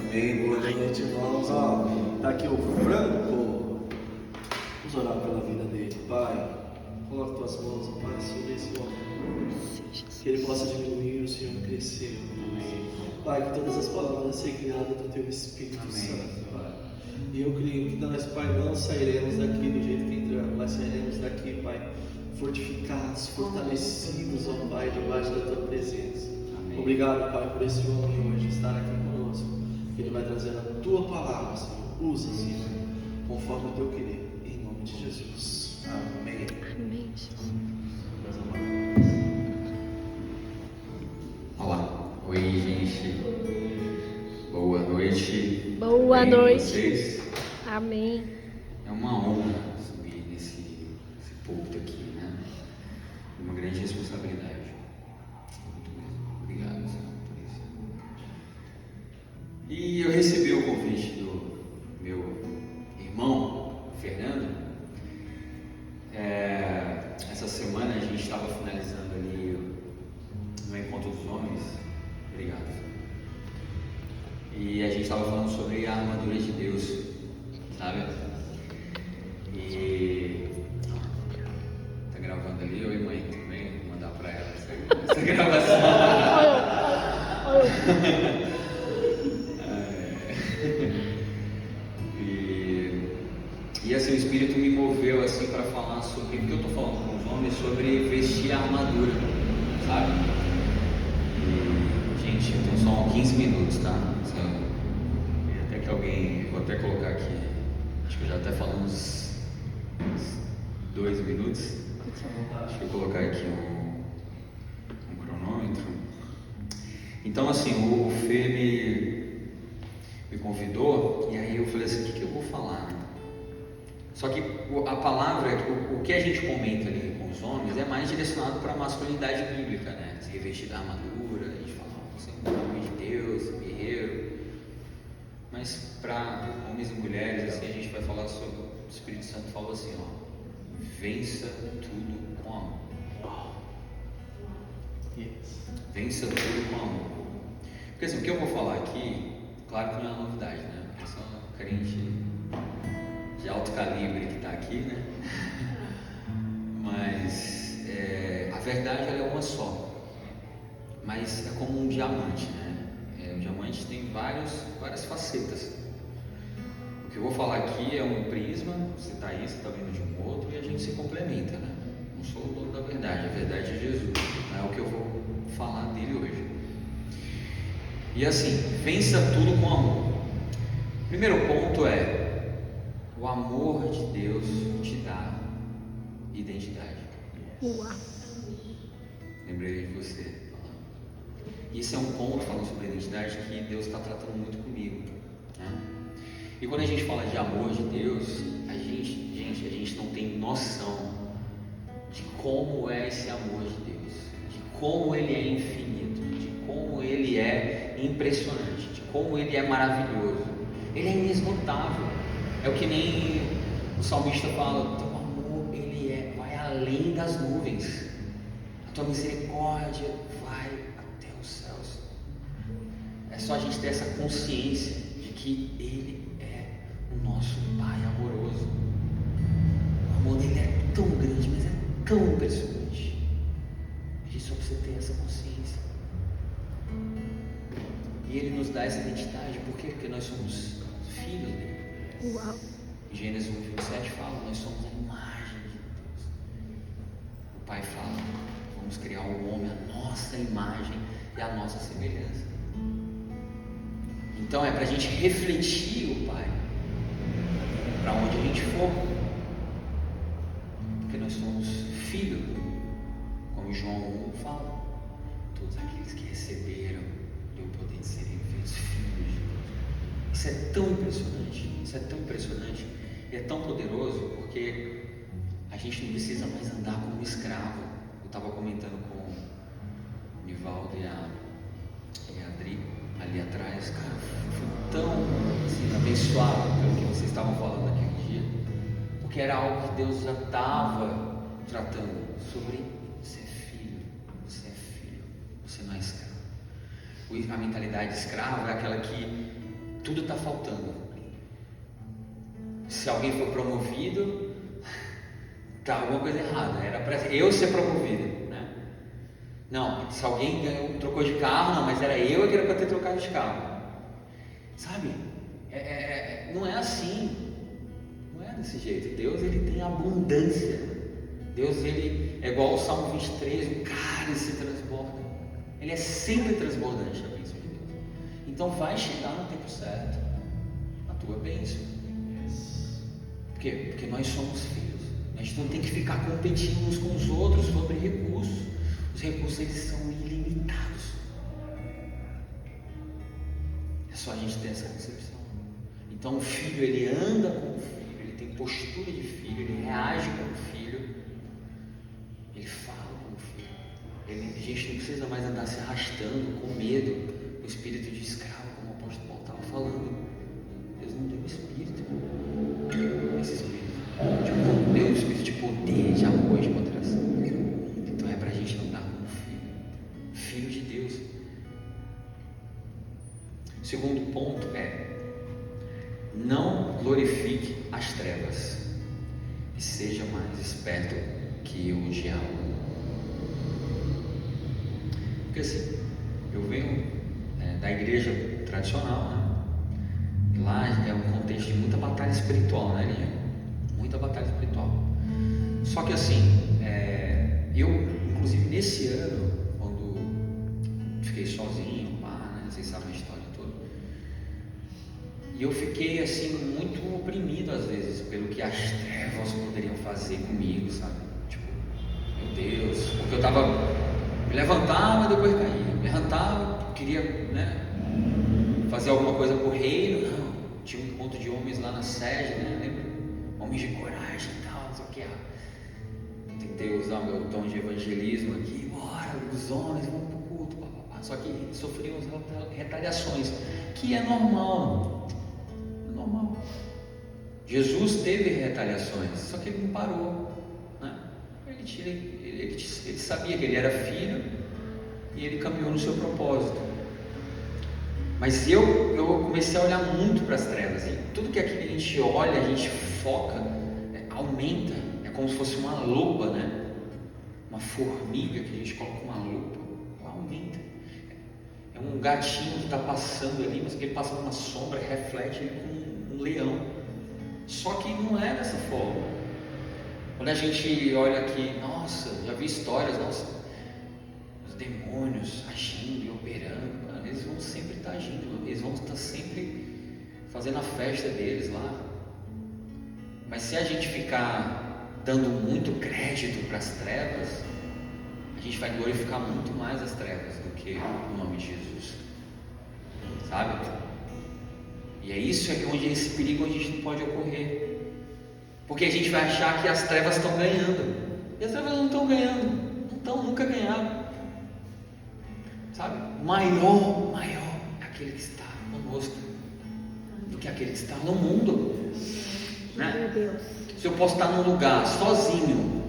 Amém, boa noite, irmãos. Tá aqui o Franco. Vamos orar pela vida dele, Pai. Coloca tuas mãos, Pai, sobre esse homem. Que ele possa diminuir, o Senhor crescer. Amém. Pai, que todas as palavras sejam guiadas do Teu Espírito Santo, Pai. E eu creio que nós, Pai, não sairemos daqui do jeito que entramos, mas sairemos daqui, Pai, fortificados, fortalecidos, ó Pai, debaixo da Tua presença. Amém. Obrigado, Pai, por esse homem hoje estar aqui conosco. Ele vai trazer a Tua palavra, Senhor. Usa, Senhor, conforme o Teu querer. Em nome de Jesus. Amém. Amém, Jesus. Olá. Oi, gente. Boa noite. Boa noite. Vocês? Amém. É uma honra subir nesse púlpito aqui, né? Uma grande responsabilidade. Muito mesmo. Obrigado, Senhor, por isso. E eu recebi o convite do meu irmão, Fernando. Essa semana a gente estava finalizando ali no Encontro dos Homens. Obrigado. E a gente estava falando sobre a armadura de Deus, sabe? E tá gravando ali, oi mãe, também vou mandar pra ela essa gravação. E assim, o Espírito me moveu assim para falar sobre, porque eu estou falando com os homens sobre vestir a armadura, sabe? E, gente, eu tenho só 15 minutos, tá? E até que alguém, vou até colocar aqui, acho que eu já até falando uns 2 minutos. Deixa eu colocar aqui um cronômetro. Então assim, o Fê me convidou, e aí eu falei assim, o que eu vou falar? Só que a palavra, o que a gente comenta ali com os homens é mais direcionado para a masculinidade bíblica, né? Se revestir da armadura, a gente fala, você é um homem de Deus, guerreiro. Mas para homens e mulheres, assim, a gente vai falar sobre, o Espírito Santo falou assim, ó, vença tudo com amor. Vença tudo com amor. Porque assim, o que eu vou falar aqui, claro que não é uma novidade, né? Porque eu sou um crente de alto calibre que está aqui, né? Mas a verdade ela é uma só, mas é como um diamante, né? O diamante tem várias facetas. O que eu vou falar aqui é um prisma, você está aí, você está vendo de um outro, e a gente se complementa, né? Não sou o dono da verdade, a verdade é Jesus, não é o que eu vou falar dele hoje. E assim, vença tudo com amor. Primeiro ponto é: o amor de Deus te dá identidade. Uau. Lembrei de você. Isso é um ponto, falando sobre identidade, que Deus está tratando muito comigo, né? E quando a gente fala de amor de Deus, a gente não tem noção de como é esse amor de Deus, de como ele é infinito, de como ele é impressionante, de como ele é maravilhoso. Ele é inesgotável. É o que nem o salmista fala, o teu amor, ele vai além das nuvens. A tua misericórdia vai até os céus. É só a gente ter essa consciência de que ele é o nosso Pai amoroso. O amor dele é tão grande, mas é tão impressionante. A gente só precisa ter essa consciência. E ele nos dá essa identidade, por quê? Porque nós somos filhos dele. Uau. Gênesis 1:27 fala, nós somos a imagem de Deus. O Pai fala, vamos criar o homem à nossa imagem e à nossa semelhança. Então é para a gente refletir o Pai para onde a gente for, porque nós somos filhos, como João 1 fala, todos aqueles que receberam o poder de serem feitos filhos de Deus. Isso é tão impressionante, e é tão poderoso, porque a gente não precisa mais andar como escravo. Eu estava comentando com o Nivaldo e a Adri ali atrás, cara, fui tão assim, abençoado pelo que vocês estavam falando naquele dia, porque era algo que Deus já estava tratando sobre ser filho, você não é escravo. A mentalidade escrava é aquela que Tudo está faltando. Se alguém for promovido, tá alguma coisa errada. Era para eu ser promovido, né? Não, se alguém trocou de carro, não, mas era eu que era para ter trocado de carro. Sabe? Não é assim. Não é desse jeito. Deus, ele tem abundância. Deus, ele é igual ao Salmo 23, o cálice transborda. Ele é sempre transbordante, a bênção de Deus. Então vai chegar no tempo certo a tua bênção. Por quê? Porque nós somos filhos. A gente não tem que ficar competindo uns com os outros sobre recursos. Os recursos, eles são ilimitados. É só a gente ter essa concepção. Então o filho, ele anda como filho, ele tem postura de filho, ele reage como filho, ele fala como filho. A gente não precisa mais andar se arrastando com medo, o espírito de escravo, como o apóstolo Paulo estava falando. Deus não deu espírito, esse espírito de poder, o espírito de poder, de amor, de moderação. Então é para a gente andar como filho de Deus. O segundo ponto é: não glorifique as trevas e seja mais esperto que o diabo. Porque assim, eu venho da igreja tradicional, né? E lá é um contexto de muita batalha espiritual, né, Linha? Muita batalha espiritual. Só que assim, eu, inclusive nesse ano, quando fiquei sozinho, né? Vocês sabem a história toda. E eu fiquei assim muito oprimido às vezes pelo que as trevas poderiam fazer comigo, sabe? Tipo, meu Deus, porque eu me levantava e depois caía, me levantava, queria, né, fazer alguma coisa pro reino. Não, tinha um encontro de homens lá na sede, né? Lembra? Homens de coragem e tal, não sei o que. Tentei usar o meu tom de evangelismo aqui, bora, os homens vão pro culto, papapá. Só que sofriam retaliações, que é normal. Normal. Jesus teve retaliações, só que ele não parou, né? Ele sabia que ele era filho e ele caminhou no seu propósito. Mas eu comecei a olhar muito para as trevas, e tudo que aqui a gente olha, a gente foca, aumenta. É como se fosse uma lupa, né? Uma formiga que a gente coloca uma lupa, ela aumenta. É um gatinho que está passando ali, mas que ele passa numa sombra, reflete ele com um leão. Só que não é dessa forma. Quando a gente olha aqui, nossa, já vi histórias, nossa, os demônios agindo e operando, eles vão sempre estar agindo, eles vão estar sempre fazendo a festa deles lá. Mas se a gente ficar dando muito crédito para as trevas, a gente vai glorificar muito mais as trevas do que o nome de Jesus, sabe? E é isso onde esse perigo onde a gente não pode ocorrer, porque a gente vai achar que as trevas estão ganhando, e as trevas não estão ganhando, nunca ganharam, sabe? Maior é aquele que está conosco do que aquele que está no mundo, né? Meu Deus. Se eu posso estar num lugar sozinho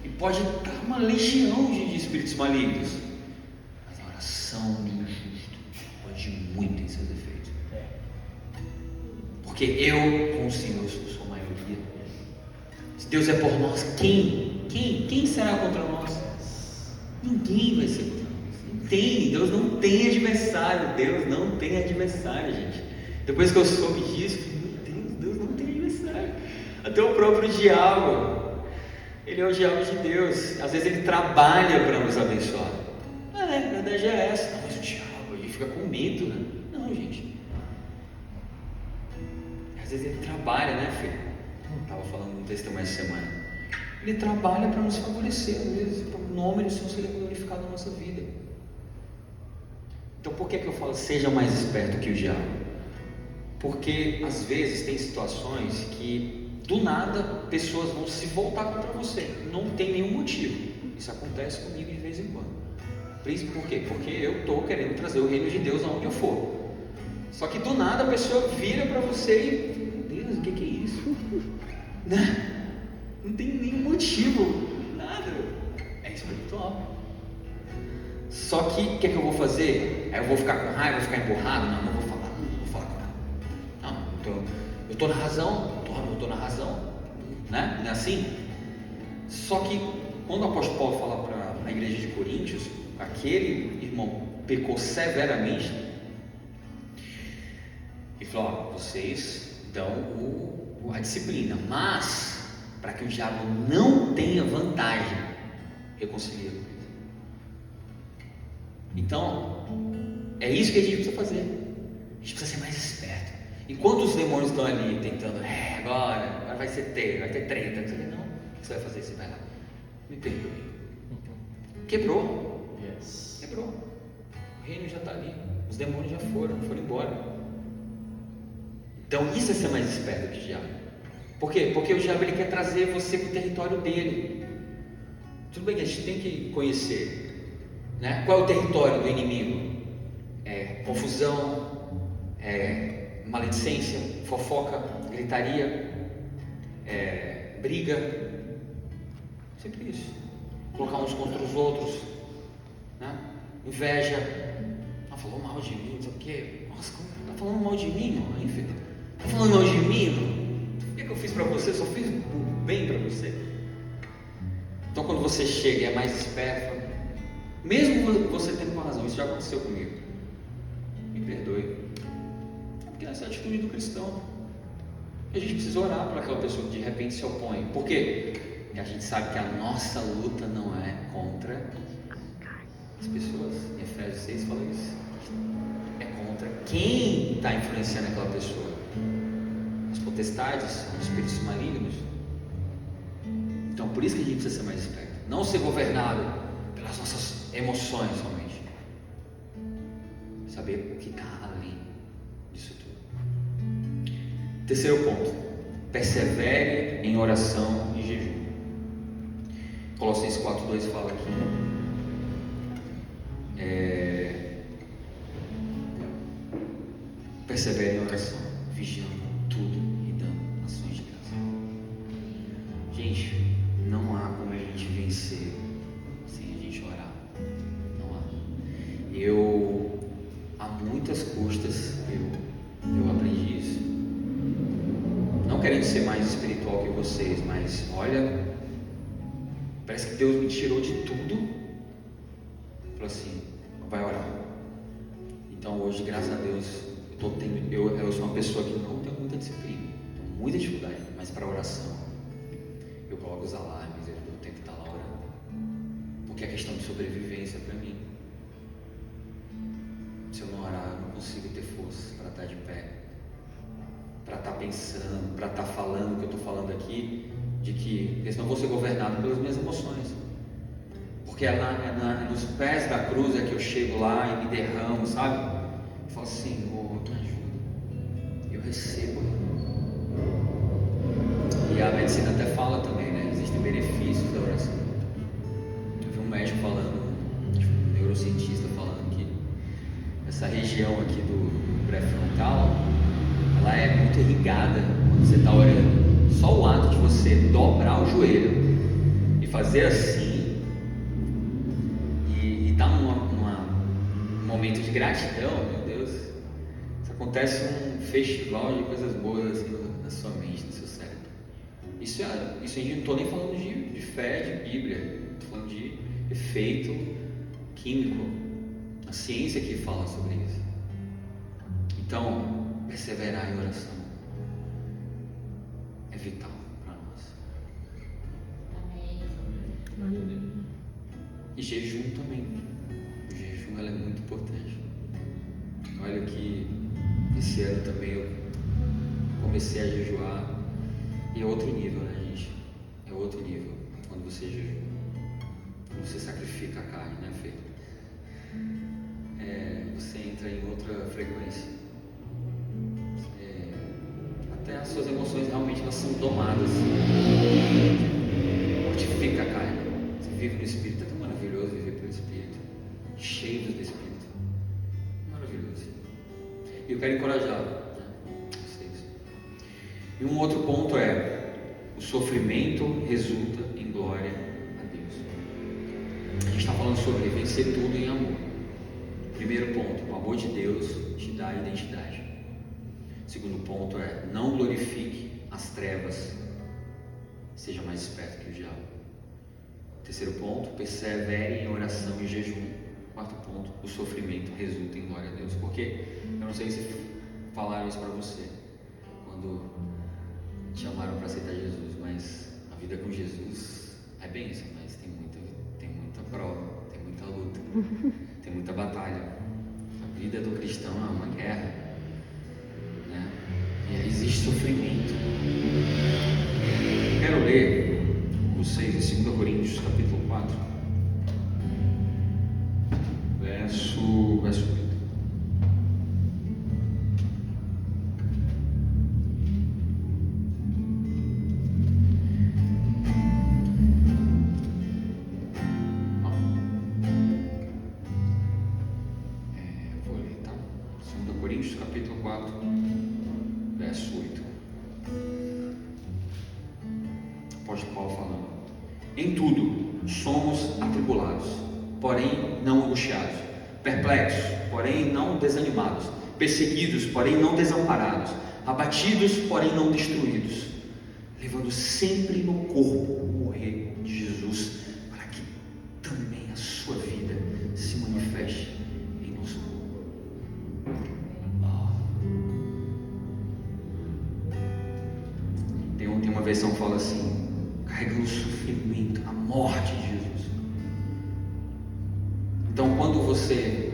e pode estar uma legião de espíritos malignos, mas a oração do justo pode muito em seus efeitos, porque eu com o Senhor sou a maioria. Se Deus é por nós, quem será contra nós? Ninguém vai ser contra nós. Deus não tem adversário. Deus não tem adversário, gente. Depois que eu soube disso, Deus não tem adversário. Até o próprio diabo, ele é o diabo de Deus. Às vezes ele trabalha para nos abençoar. A verdade é essa. Não, mas o diabo, ele fica com medo, né? Não, gente. Às vezes ele trabalha, né, filho? Eu estava falando no testemunho essa semana. Ele trabalha para nos favorecer, às vezes, para o nome do Senhor ser glorificado na nossa vida. Então por que eu falo seja mais esperto que o diabo? Porque às vezes tem situações que do nada pessoas vão se voltar contra você, não tem nenhum motivo. Isso acontece comigo de vez em quando. Por quê? Porque eu estou querendo trazer o reino de Deus aonde eu for. Só que do nada a pessoa vira para você e, meu Deus, o que é isso? Não tem nenhum motivo, nada. É espiritual. Só que o que eu vou fazer? Aí eu vou ficar com raiva, vou ficar emburrado? Não vou falar com ela. estou na razão, eu estou na razão, né? Não é assim? Só que quando o apóstolo Paulo fala para a igreja de Coríntios, aquele irmão pecou severamente, e falou: ó, vocês dão a disciplina, mas para que o diabo não tenha vantagem, reconcilia com ele. Então, é isso que a gente precisa fazer. A gente precisa ser mais esperto. Enquanto os demônios estão ali tentando, agora vai ser vai ter treta, não sei o que, não. O que você vai fazer? Você vai lá, me perdoe. Quebrou. Quebrou. O reino já está ali. Os demônios já foram embora. Então isso é ser mais esperto que o diabo. Por quê? Porque o diabo ele quer trazer você para o território dele. Tudo bem que a gente tem que conhecer, né? Qual é o território do inimigo? É confusão, é maledicência, fofoca, gritaria, briga. Sempre isso. Colocar uns contra os outros, né? Inveja. Falou mal de mim, não sei o quê. Nossa, como tá falando mal de mim, hein, filho? Tá falando mal de mim? O que eu fiz para você? Só fiz o bem para você. Então, quando você chega e é mais esperto, mesmo você tendo uma razão, isso já aconteceu comigo, me perdoe, porque essa é a atitude do cristão. E a gente precisa orar para aquela pessoa que de repente se opõe. Por quê? Porque a gente sabe que a nossa luta não é contra as pessoas. Em Efésios 6 fala isso. É contra quem está influenciando aquela pessoa. As potestades, os espíritos malignos. Então, por isso que a gente precisa ser mais esperto. Não ser governado pelas nossas emoções somente. Saber o que está além disso tudo. Terceiro ponto: persevere em oração e jejum. Colossenses 4:2 fala aqui. Persevere em oração, vigiando tudo e dando ações de graça. Gente, não há como a gente vencer sem a gente orar. Não há. Eu, a muitas custas, eu aprendi isso. Não querendo ser mais espiritual que vocês, mas olha, parece que Deus me tirou de tudo. Falou assim: vai orar. Então hoje, graças a Deus, eu sou uma pessoa que não tenho muita disciplina, tenho muita dificuldade, mas para oração eu coloco os alarmes, eu tenho que estar lá orando, porque é questão de sobrevivência para mim. Se eu não orar, eu não consigo ter força para estar de pé, para estar pensando, para estar falando o que eu estou falando aqui, porque senão eu vou ser governado pelas minhas emoções. Porque nos pés da cruz é que eu chego lá e me derramo, sabe? Eu falo: Senhor, me ajuda. Eu recebo. E a medicina até fala também, né? Existem benefícios da oração. Eu vi um médico falando, um neurocientista falando que essa região aqui do pré-frontal, ela é muito irrigada quando você está orando. Só o ato de você dobrar o joelho e fazer assim, está num momento de gratidão, meu Deus, isso acontece um festival de coisas boas assim, na sua mente, no seu cérebro. Isso a gente não estou nem falando de fé, de Bíblia, estou falando de efeito químico, a ciência que fala sobre isso. Então, perseverar em oração é vital para nós. Amém. E jejum também. O jejum é muito importante. Olha que esse ano também eu comecei a jejuar. E é outro nível, né, gente? É outro nível quando você jejua. Quando você sacrifica a carne, né, Fê? Você entra em outra frequência. Até as suas emoções realmente elas são domadas. Mortifica a carne. Você vive no Espírito. É tão maravilhoso viver pelo Espírito, cheio do Espírito. Maravilhoso. E eu quero encorajar, né, vocês. E um outro ponto é: o sofrimento resulta em glória a Deus. A gente está falando sobre vencer tudo em amor. Primeiro ponto: o amor de Deus te dá identidade. Segundo ponto é: não glorifique as trevas, seja mais esperto que o diabo. Terceiro ponto: persevere em oração e jejum. Quarto ponto: o sofrimento resulta em glória a Deus. Porque eu não sei se falaram isso para você quando te chamaram para aceitar Jesus, mas a vida com Jesus é bênção, mas tem muita prova, tem muita luta, tem muita batalha. A vida do cristão é uma guerra, né? E existe sofrimento. Quero ler com vocês em 2 Coríntios capítulo 4, verso 8. Vou ler, tá? 2 Coríntios capítulo 4, verso 8. Apóstolo Paulo falando: em tudo somos atribulados, porém não angustiados, perplexos, porém não desanimados, perseguidos, porém não desamparados, abatidos, porém não destruídos, levando sempre no corpo o morrer de Jesus, para que também a sua vida se manifeste em nosso corpo. Tem uma versão que fala assim: carregando o sofrimento, a morte de Jesus. Então, quando você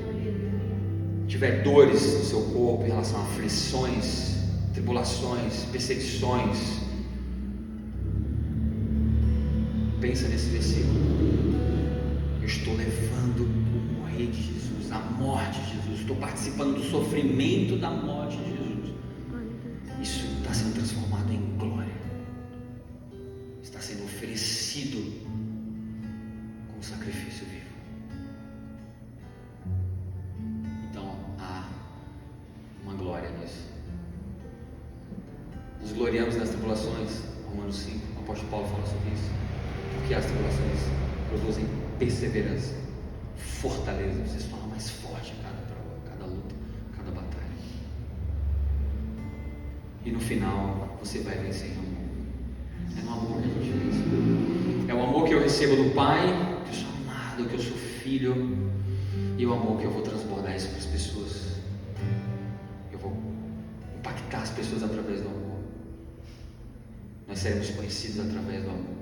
tiver dores no seu corpo em relação a aflições, tribulações, perseguições, pensa nesse versículo: eu estou levando o morrer de Jesus, a morte de Jesus, estou participando do sofrimento da morte de Jesus. Isso está sendo transformado em glória, está sendo oferecido como sacrifício vivo. Então há uma glória nisso. Nos gloriamos nas tribulações, Romanos 5, o apóstolo Paulo fala sobre isso, porque as tribulações produzem perseverança, fortaleza, você se torna mais forte a cada prova, cada luta, cada batalha, e no final você vai vencer em amor. É no amor que a gente vence. É o amor que eu recebo do Pai, que eu sou amado, que eu sou filho, e o amor que eu vou transbordar isso para as pessoas. Eu vou impactar as pessoas através do amor. Nós seremos conhecidos através do amor.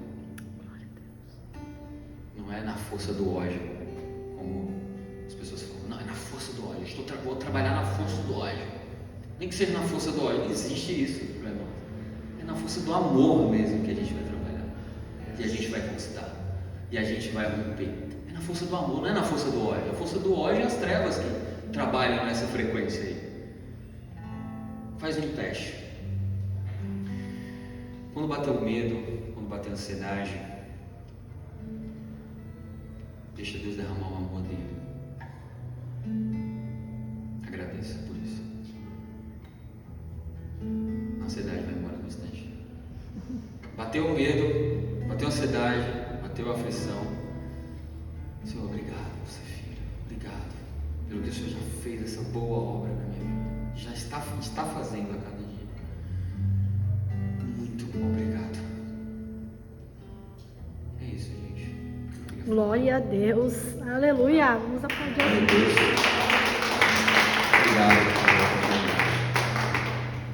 Não é na força do ódio, como as pessoas falam. Não, é na força do ódio. Vou trabalhar na força do ódio. Nem que seja na força do ódio, não existe isso, irmão. É na força do amor mesmo que a gente vai trabalhar, que a gente vai conquistar, e a gente vai romper. É na força do amor, não é na força do ódio. A força do ódio é as trevas que trabalham nessa frequência aí. Faz um teste. Quando bater o medo, quando bater a ansiedade, deixa Deus derramar o amor dele. Agradeça por isso. A ansiedade vai embora no instante. Bateu o medo, bateu a ansiedade, bateu a aflição. Senhor, obrigado por ser filho. Obrigado pelo que o Senhor já fez, essa boa obra na minha vida. Já está fazendo a cada dia. Muito obrigado. É isso, gente. Obrigado. Glória a Deus. Aleluia. Vamos aplaudir. Obrigado.